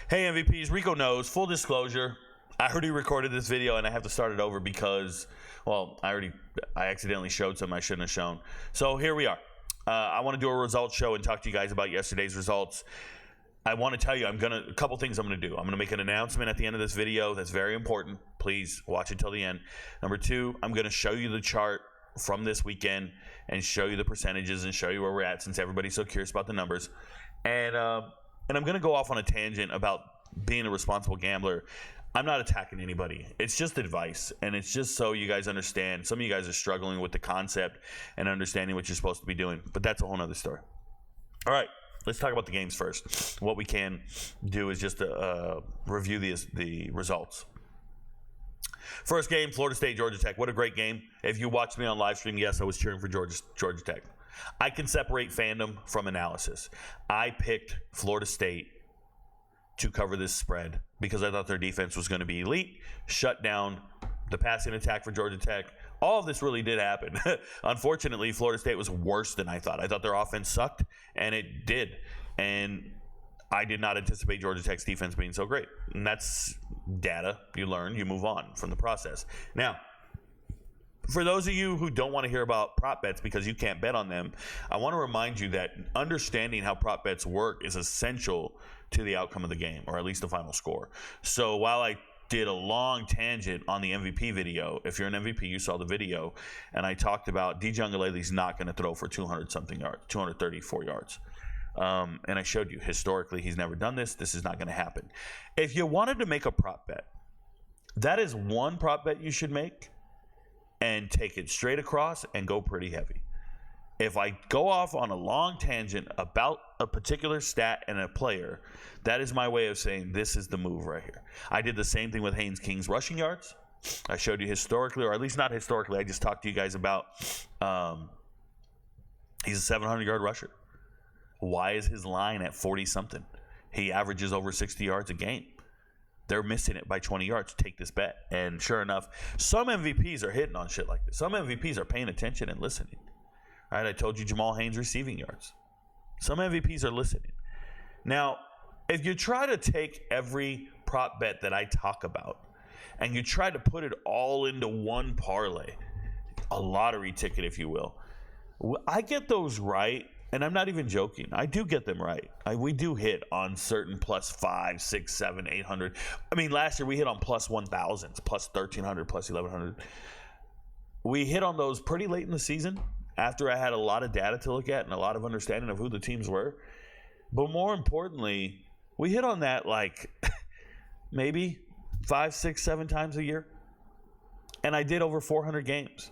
Hey MVPs, RicoKnows. Full disclosure, I already recorded this video and I have to start it over because, well, I accidentally showed something I shouldn't have shown. So here we are. I want to do a results show and talk to you guys about yesterday's results. I want to tell you, a couple things I'm going to do. I'm going to make an announcement at the end of this video that's very important. Please watch it till the end. Number two, I'm going to show you the chart from this weekend and show you the percentages and show you where we're at since everybody's so curious about the numbers. And I'm going to go off on a tangent about being a responsible gambler. I'm not attacking anybody. It's just advice, and it's just so you guys understand. Some of you guys are struggling with the concept and understanding what you're supposed to be doing, but that's a whole nother story. All right, let's talk about the games first. What we can do is just review the results. First game, Florida State, Georgia Tech. What a great game. If you watched me on live stream, yes, I was cheering for Georgia Tech. I can separate fandom from analysis. I picked Florida State to cover this spread because I thought their defense was going to be elite, shut down the passing attack for Georgia Tech. All of this really did happen. Unfortunately, Florida State was worse than I thought. I thought their offense sucked, and it did. And I did not anticipate Georgia Tech's defense being so great. And that's data. You learn, you move on from the process. Now, for those of you who don't want to hear about prop bets because you can't bet on them, I want to remind you that understanding how prop bets work is essential to the outcome of the game, or at least the final score. So while I did a long tangent on the MVP video, if you're an MVP, you saw the video, and I talked about DJ Uiagalelei's not going to throw for 200-something yards, 234 yards. And I showed you, historically, he's never done this. This is not going to happen. If you wanted to make a prop bet, that is one prop bet you should make, and take it straight across and go pretty heavy. If I go off on a long tangent about a particular stat and a player, that is my way of saying this is the move right here. I did the same thing with Haynes King's rushing yards. I showed you historically, or at least not historically, I just talked to you guys about he's a 700-yard rusher. Why is his line at 40-something? He averages over 60 yards a game. They're missing it by 20 yards. Take this bet. And sure enough, some MVPs are hitting on shit like this. Some MVPs are paying attention and listening. All right, I told you Jamal Haynes receiving yards. Some MVPs are listening. Now, if you try to take every prop bet that I talk about and you try to put it all into one parlay, a lottery ticket, if you will, I get those right. And I'm not even joking. I do get them right. We do hit on certain plus 5, 6, 7, 800. I mean, last year we hit on plus 1,000s, plus 1,300, plus 1,100. We hit on those pretty late in the season after I had a lot of data to look at and a lot of understanding of who the teams were. But more importantly, we hit on that like maybe 5, 6, 7 times a year. And I did over 400 games.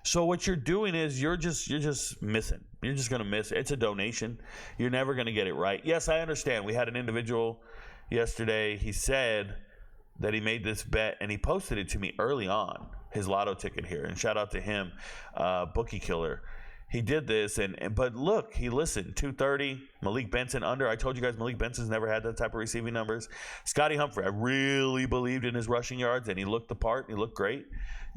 So what you're doing is you're just missing. You're just going to miss. It's a donation. You're never going to get it right. Yes, I understand. We had an individual yesterday. He said that he made this bet, and he posted it to me early on, his lotto ticket here. And shout out to him, Bookie Killer. He did this, but look, he listened. 230, Malik Benson under. I told you guys Malik Benson's never had that type of receiving numbers. Scotty Humphrey, I really believed in his rushing yards, and he looked the part. He looked great.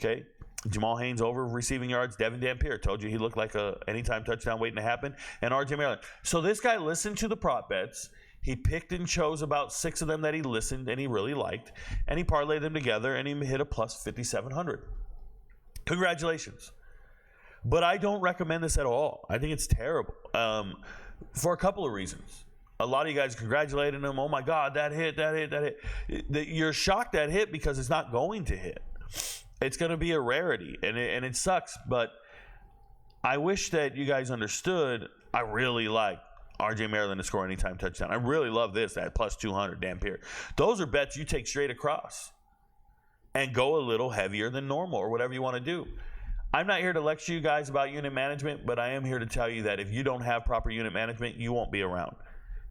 Okay. Jamal Haynes over receiving yards. Devin Dampier, told you he looked like a anytime touchdown waiting to happen. And RJ Maryland. So this guy listened to the prop bets. He picked and chose about 6 of them that he listened and he really liked. And he parlayed them together and he hit a plus 5,700. Congratulations. But I don't recommend this at all. I think it's terrible for a couple of reasons. A lot of you guys congratulating him. Oh my God, that hit. You're shocked that hit because it's not going to hit. It's going to be a rarity, and it sucks, but I wish that you guys understood I really like RJ Maryland to score anytime touchdown. I really love this at plus 200, Dampier. Those are bets you take straight across and go a little heavier than normal or whatever you want to do. I'm not here to lecture you guys about unit management, but I am here to tell you that if you don't have proper unit management, you won't be around.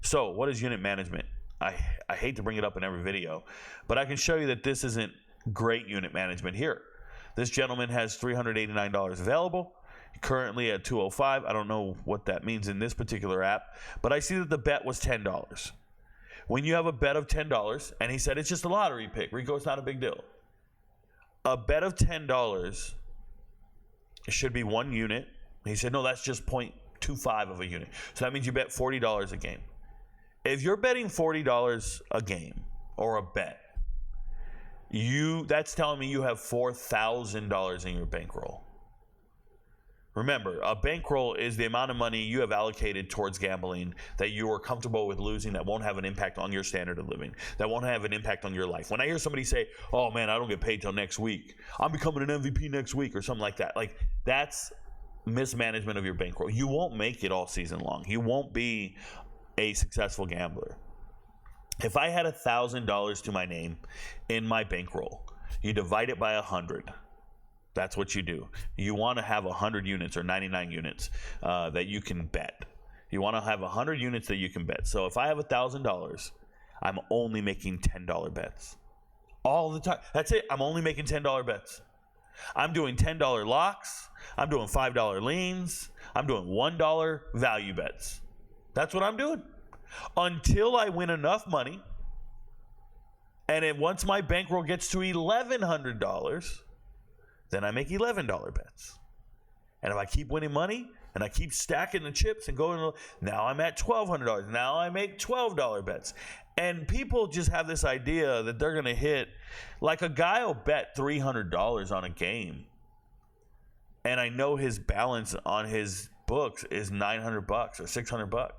So what is unit management? I hate to bring it up in every video, but I can show you that this isn't great unit management here. This gentleman has $389 available, currently at $205. I don't know what that means in this particular app, but I see that the bet was $10. When you have a bet of $10, and he said it's just a lottery pick, Rico, it's not a big deal. A bet of $10 should be 1 unit. He said, no, that's just 0.25 of a unit. So that means you bet $40 a game. If you're betting $40 a game or a bet, that's telling me you have $4,000 in your bankroll. Remember, a bankroll is the amount of money you have allocated towards gambling that you are comfortable with losing, that won't have an impact on your standard of living, that won't have an impact on your life. When I hear somebody say, oh man, I don't get paid till next week, I'm becoming an MVP next week or something like that, like that's mismanagement of your bankroll. You won't make it all season long. You won't be a successful gambler. If I had $1,000 to my name in my bankroll, you divide it by 100. That's what you do. You want to have 100 units or 99 units that you can bet. You want to have 100 units that you can bet. So if I have $1,000, I'm only making $10 bets. All the time. That's it. I'm only making $10 bets. I'm doing $10 locks. I'm doing $5 leans. I'm doing $1 value bets. That's what I'm doing. Until I win enough money. And then once my bankroll gets to $1,100, then I make $11 bets. And if I keep winning money and I keep stacking the chips and going, now I'm at $1,200. Now I make $12 bets. And people just have this idea that they're going to hit, like a guy will bet $300 on a game. And I know his balance on his books is $900 or $600.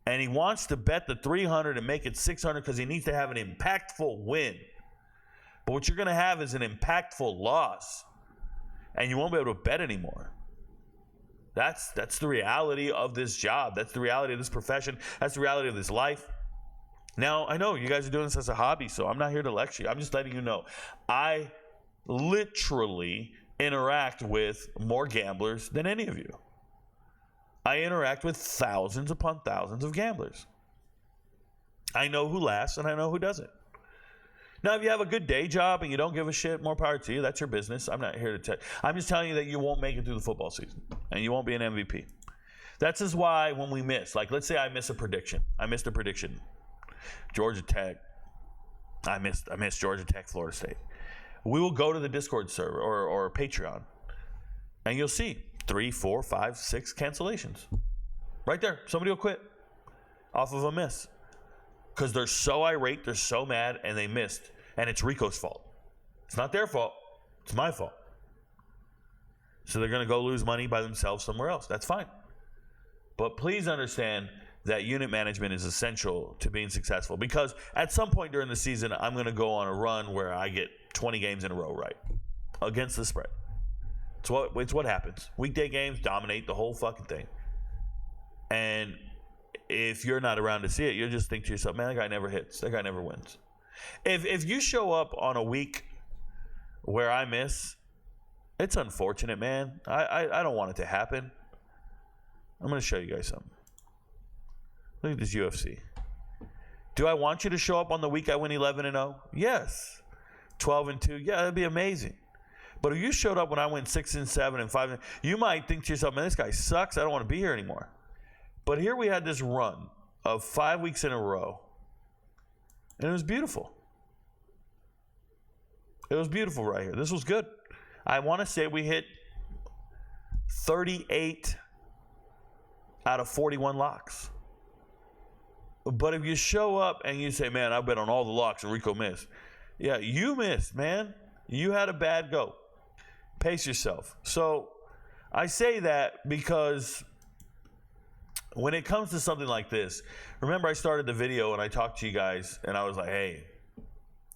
And he wants to bet the $300 and make it $600 because he needs to have an impactful win. But what you're going to have is an impactful loss, and you won't be able to bet anymore. That's the reality of this job. That's the reality of this profession. That's the reality of this life. Now, I know you guys are doing this as a hobby, so I'm not here to lecture you. I'm just letting you know. I literally interact with more gamblers than any of you. I interact with thousands upon thousands of gamblers. I know who lasts, and I know who doesn't. Now, if you have a good day job and you don't give a shit, more power to you. That's your business. I'm not here to tell you. I'm just telling you that you won't make it through the football season and you won't be an MVP. That's just why when we miss, like let's say I miss a prediction. I missed a prediction. Georgia Tech. I missed Georgia Tech, Florida State. We will go to the Discord server or Patreon and you'll see 3, 4, 5, 6 cancellations. Right there. Somebody will quit off of a miss. Because they're so irate, they're so mad, and they missed. And it's Rico's fault. It's not their fault. It's my fault. So they're going to go lose money by themselves somewhere else. That's fine. But please understand that unit management is essential to being successful. Because at some point during the season, I'm going to go on a run where I get 20 games in a row right against the spread. It's what happens. Weekday games dominate the whole fucking thing. And if you're not around to see it, you'll just think to yourself, man, that guy never hits. That guy never wins. If you show up on a week where I miss, it's unfortunate, man. I don't want it to happen. I'm going to show you guys something. Look at this UFC. Do I want you to show up on the week I win 11-0? Yes. 12-2? Yeah, that'd be amazing. But if you showed up when I went 6-7 and 5, you might think to yourself, man, this guy sucks. I don't want to be here anymore. But here we had this run of 5 weeks in a row. And it was beautiful. It was beautiful right here. This was good. I want to say we hit 38 out of 41 locks. But if you show up and you say, man, I bet on all the locks and Rico missed. Yeah, you missed, man. You had a bad go. Pace yourself. So I say that because when it comes to something like this, remember I started the video and I talked to you guys and I was like, hey,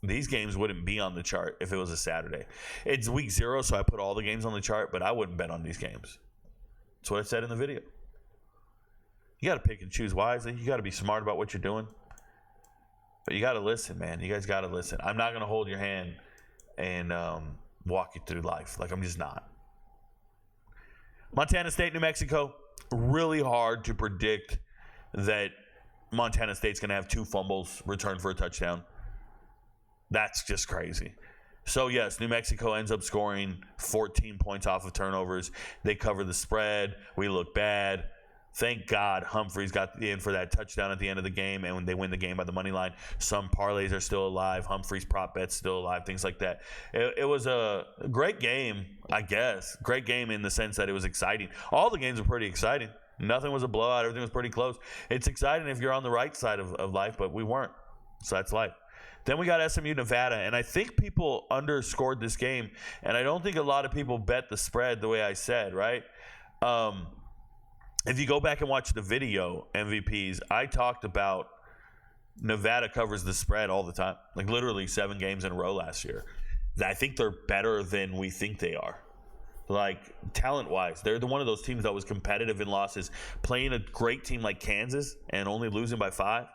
these games wouldn't be on the chart if it was a Saturday. It's week 0, so I put all the games on the chart, but I wouldn't bet on these games. That's what I said in the video. You got to pick and choose wisely. You got to be smart about what you're doing. But you got to listen, man. You guys got to listen. I'm not going to hold your hand and walk you through life. Like, I'm just not. Montana State, New Mexico. Really hard to predict that Montana State's going to have 2 fumbles returned for a touchdown. That's just crazy. So, yes, New Mexico ends up scoring 14 points off of turnovers. They cover the spread. We look bad. Thank God Humphreys got in for that touchdown at the end of the game, and when they win the game by the money line, some parlays are still alive. Humphreys prop bets still alive, things like that. It was a great game, I guess. Great game in the sense that it was exciting. All the games were pretty exciting. Nothing was a blowout. Everything was pretty close. It's exciting if you're on the right side of life, but we weren't. So that's life. Then we got SMU Nevada, and I think people underscored this game, and I don't think a lot of people bet the spread the way I said, right? If you go back and watch the video MVPs, I talked about Nevada covers the spread all the time, like literally 7 games in a row last year. I think they're better than we think they are. Like, talent-wise, they're one of those teams that was competitive in losses, playing a great team like Kansas and only losing by 5,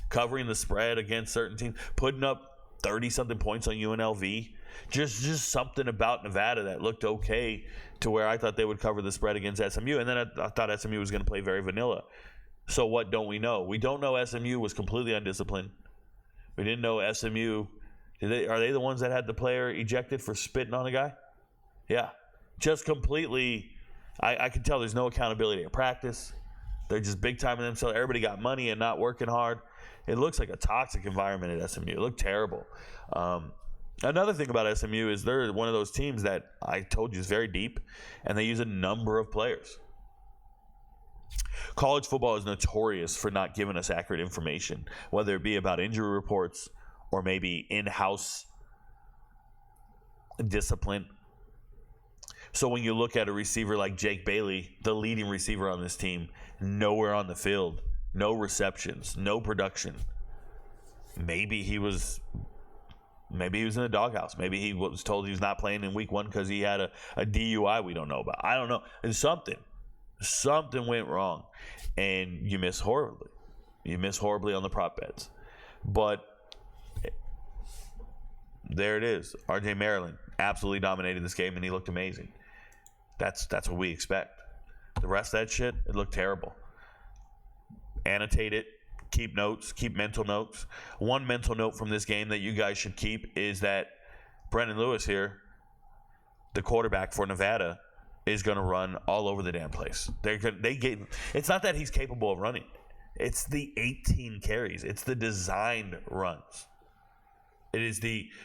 covering the spread against certain teams, putting up 30-something points on UNLV. Just something about Nevada that looked okay to where I thought they would cover the spread against SMU, and then I thought SMU was going to play very vanilla. So what don't we know? We don't know SMU was completely undisciplined. We didn't know SMU. Are they the ones that had the player ejected for spitting on a guy? Yeah. Just completely, I can tell there's no accountability at practice. They're just big time in themselves. Everybody got money and not working hard. It looks like a toxic environment at SMU. It looked terrible. Another thing about SMU is they're one of those teams that I told you is very deep, and they use a number of players. College football is notorious for not giving us accurate information, whether it be about injury reports or maybe in-house discipline. So when you look at a receiver like Jake Bailey, the leading receiver on this team, nowhere on the field, no receptions, no production. Maybe he was in the doghouse. Maybe he was told he was not playing in week 1 because he had a DUI we don't know about. I don't know. It's something went wrong, and you miss horribly. You miss horribly on the prop bets. But there it is. RJ Maryland absolutely dominated this game, and he looked amazing. That's what we expect. The rest of that shit, it looked terrible. Annotate it. Keep notes. Keep mental notes. One mental note from this game that you guys should keep is that Brendan Lewis here, the quarterback for Nevada, is going to run all over the damn place. It's not that he's capable of running. It's the 18 carries. It's the designed runs.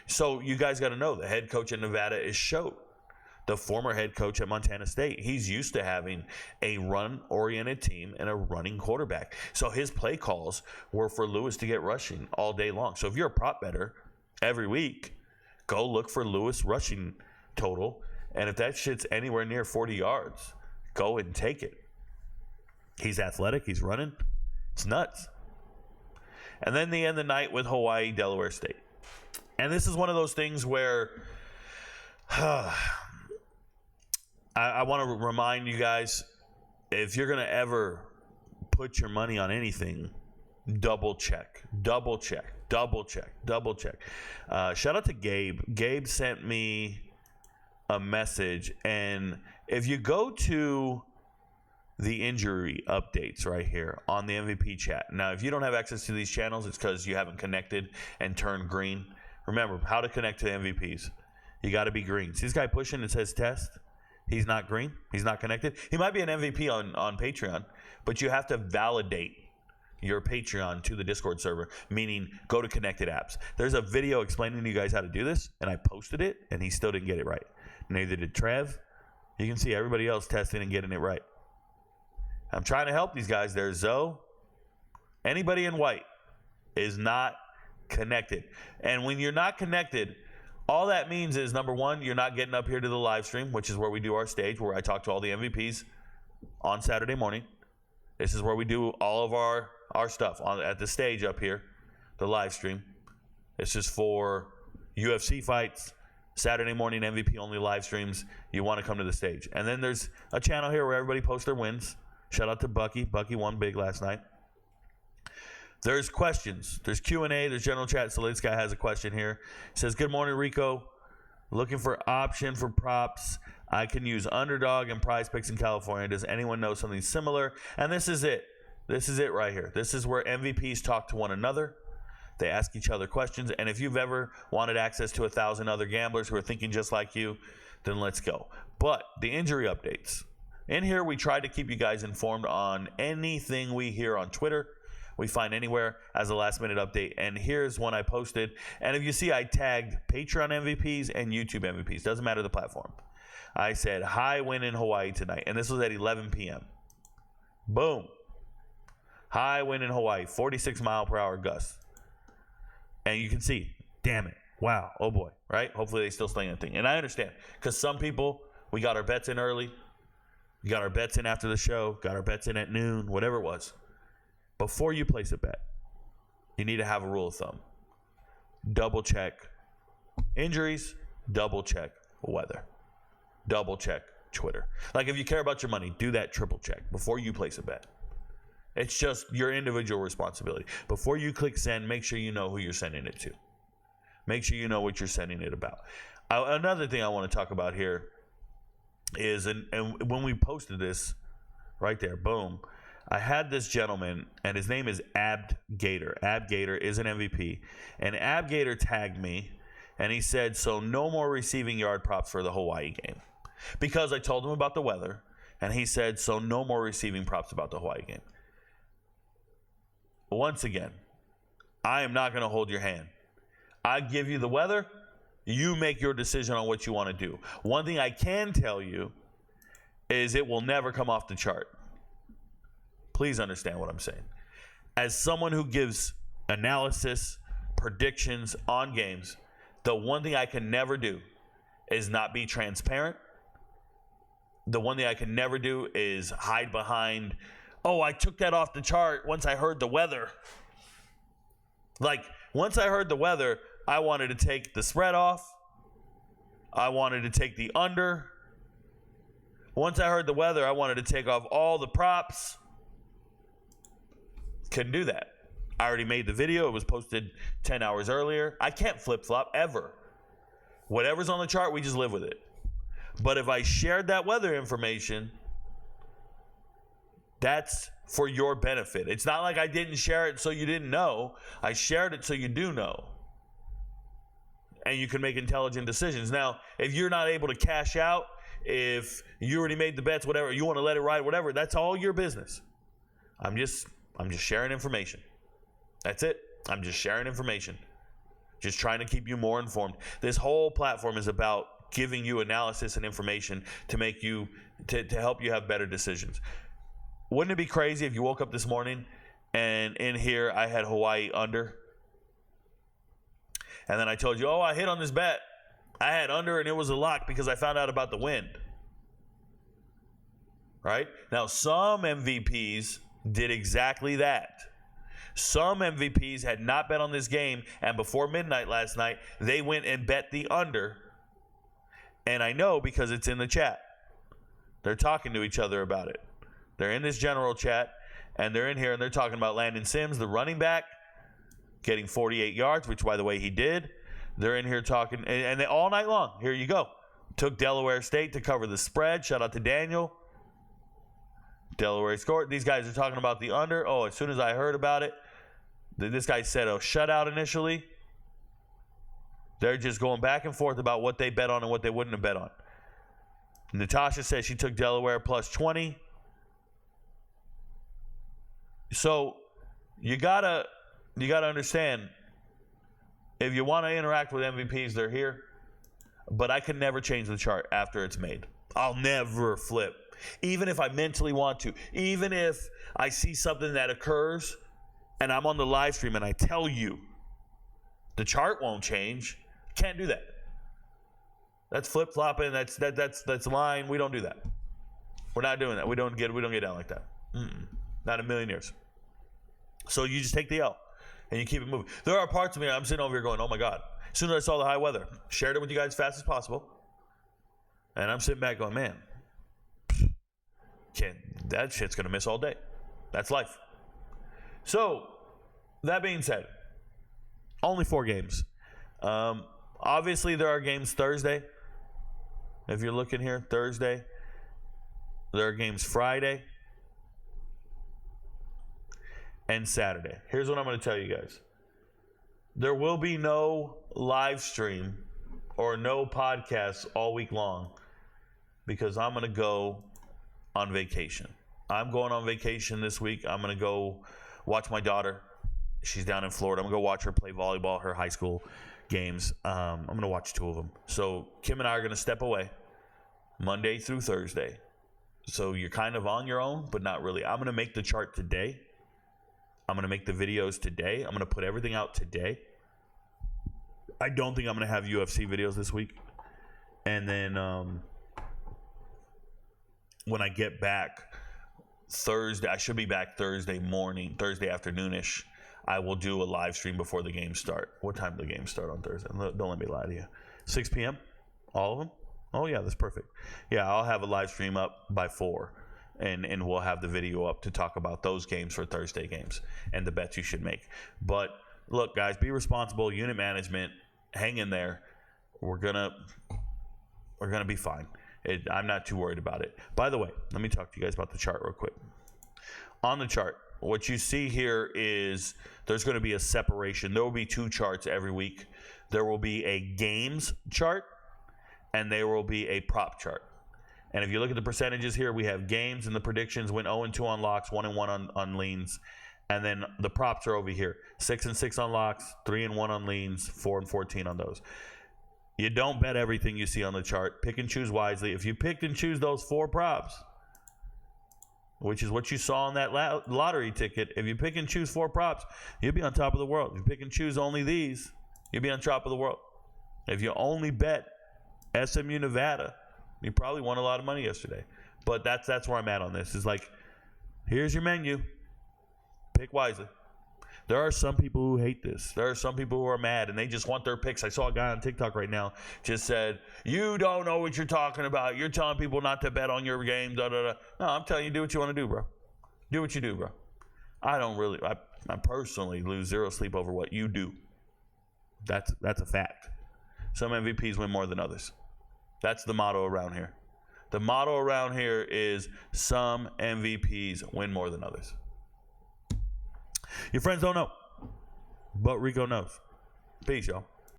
So you guys got to know the head coach in Nevada is Choate, the former head coach at Montana State. He's used to having a run-oriented team and a running quarterback. So his play calls were for Lewis to get rushing all day long. So if you're a prop bettor every week, go look for Lewis rushing total. And if that shit's anywhere near 40 yards, go and take it. He's athletic. He's running. It's nuts. And then they end the night with Hawaii, Delaware State. And this is one of those things where I want to remind you guys, if you're going to ever put your money on anything, double check. Shout out to Gabe. Gabe sent me a message, and if you go to the injury updates right here on the MVP chat. Now, if you don't have access to these channels, it's because you haven't connected and turned green. Remember, how to connect to the MVPs. You got to be green. See this guy pushing? It says test. He's not green. He's not connected. He might be an MVP on Patreon, but you have to validate your Patreon to the Discord server, meaning go to connected apps. There's a video explaining to you guys how to do this, and I posted it, and he still didn't get it right. Neither did Trev. You can see everybody else testing and getting it right. I'm trying to help these guys. There's Zoe. Anybody in white is not connected. And when you're not connected, all that means is, number one, you're not getting up here to the live stream, which is where we do our stage, where I talk to all the MVPs on Saturday morning. This is where we do all of our stuff at the stage up here, the live stream. This is for UFC fights, Saturday morning MVP only live streams. You want to come to the stage. And then there's a channel here where everybody posts their wins. Shout out to Bucky. Bucky won big last night. There's questions. There's Q&A. There's general chat. So this guy has a question here. He says, good morning, Rico. Looking for option for props. I can use Underdog and Prize Picks in California. Does anyone know something similar? And this is it. This is it right here. This is where MVPs talk to one another. They ask each other questions. And if you've ever wanted access to 1,000 other gamblers who are thinking just like you, then let's go. But the injury updates. In here, we try to keep you guys informed on anything we hear on Twitter. We find anywhere as a last-minute update. And here's one I posted. And if you see, I tagged Patreon MVPs and YouTube MVPs. Doesn't matter the platform. I said, high win in Hawaii tonight. And this was at 11 p.m. Boom. High wind in Hawaii, 46 mile per hour gusts. And you can see, damn it. Wow. Oh boy. Right? Hopefully they still sling that thing. And I understand. Because some people, we got our bets in early. We got our bets in after the show. Got our bets in at noon. Whatever it was. Before you place a bet, you need to have a rule of thumb. Double check injuries. Double check weather. Double check Twitter. Like if you care about your money, do that triple check before you place a bet. It's just your individual responsibility. Before you click send, make sure you know who you're sending it to. Make sure you know what you're sending it about. Another thing I want to talk about here is, and when we posted this, right there, boom, I had this gentleman, and his name is Ab Gator. Ab Gator is an MVP. And Ab Gator tagged me, and he said, so no more receiving yard props for the Hawaii game. Because I told him about the weather, and he said, so no more receiving props about the Hawaii game. Once again, I am not going to hold your hand. I give you the weather. You make your decision on what you want to do. One thing I can tell you is it will never come off the chart. Please understand what I'm saying. As someone who gives analysis, predictions on games, the one thing I can never do is not be transparent. The one thing I can never do is hide behind, oh, I took that off the chart once I heard the weather. Like, once I heard the weather, I wanted to take the spread off. I wanted to take the under. Once I heard the weather, I wanted to take off all the props. Couldn't do that. I already made the video. It was posted 10 hours earlier. I can't flip-flop ever. Whatever's on the chart, we just live with it. But if I shared that weather information, that's for your benefit. It's not like I didn't share it so you didn't know. I shared it so you do know. And you can make intelligent decisions. Now, if you're not able to cash out, if you already made the bets, whatever, you want to let it ride, whatever, that's all your business. I'm just sharing information. That's it. I'm just sharing information. Just trying to keep you more informed. This whole platform is about giving you analysis and information to make you, to help you have better decisions. Wouldn't it be crazy if you woke up this morning and in here I had Hawaii under? And then I told you, oh, I hit on this bet. I had under and it was a lock because I found out about the wind. Right? Now, some MVPs did exactly that. Some MVPs had not bet on this game, and before midnight last night, they went and bet the under. And I know because it's in the chat. They're talking to each other about it. They're in this general chat, and they're in here, and they're talking about Landon Sims, the running back, getting 48 yards, which, by the way, he did. They're in here talking, and they all night long. Here you go. Took Delaware State to cover the spread. Shout out to Daniel. Delaware scored. These guys are talking about the under. Oh, as soon as I heard about it, this guy said a shutout initially. They're just going back and forth about what they bet on and what they wouldn't have bet on. Natasha says she took Delaware plus 20. So you gotta understand, if you want to interact with MVPs, they're here. But I can never change the chart after it's made. I'll never flip. Even if I mentally want to. Even if I see something that occurs and I'm on the live stream and I tell you the chart won't change, can't do that. That's flip-flopping. That's lying. We don't do that. We're not doing that. We don't get down like that. Not a million years. So you just take the L and you keep it moving. There are parts of me, I'm sitting over here going, oh my God. As soon as I saw the high weather, shared it with you guys as fast as possible. And I'm sitting back going, man, that shit's going to miss all day. That's life. So, that being said, only 4 games. Obviously, there are games Thursday. If you're looking here, Thursday. There are games Friday and Saturday. Here's what I'm going to tell you guys. There will be no live stream or no podcast all week long because I'm going to go on vacation. I'm going on vacation this week. I'm going to go watch my daughter. She's down in Florida. I'm going to go watch her play volleyball, her high school games. I'm going to watch 2 of them. So Kim and I are going to step away Monday through Thursday. So you're kind of on your own, but not really. I'm going to make the chart today. I'm going to make the videos today. I'm going to put everything out today. I don't think I'm going to have UFC videos this week. And then when I get back Thursday, I should be back Thursday morning, Thursday afternoonish. I will do a live stream before the games start. What time do the games start on Thursday? Don't let me lie to you. 6 p.m.? All of them? Oh, yeah, that's perfect. Yeah, I'll have a live stream up by 4. And we'll have the video up to talk about those games for Thursday games and the bets you should make. But look, guys, be responsible. Unit management, hang in there. We're gonna be fine. I'm not too worried about it. By the way, let me talk to you guys about the chart real quick. On the chart, what you see here is there's going to be a separation. There will be 2 charts every week. There will be a games chart and there will be a prop chart. And if you look at the percentages here, we have games and the predictions went 0-2 on locks, 1-1 on leans. And then the props are over here. 6-6 on locks, 3-1 on leans, 4-14 on those. You don't bet everything you see on the chart. Pick and choose wisely. If you picked and choose those 4 props, which is what you saw on that lottery ticket, if you pick and choose 4 props, you'll be on top of the world. If you pick and choose only these, you'll be on top of the world. If you only bet SMU Nevada, you probably won a lot of money yesterday. But that's where I'm at on this. It's like, here's your menu. Pick wisely. There are some people who hate this. There are some people who are mad and they just want their picks. I saw a guy on TikTok right now just said, you don't know what you're talking about. You're telling people not to bet on your game. Da, da, da. No, I'm telling you, do what you want to do, bro. Do what you do, bro. I personally lose 0 sleep over what you do. That's a fact. Some MVPs win more than others. That's the motto around here. The motto around here is some MVPs win more than others. Your friends don't know, but Rico knows. Peace, y'all.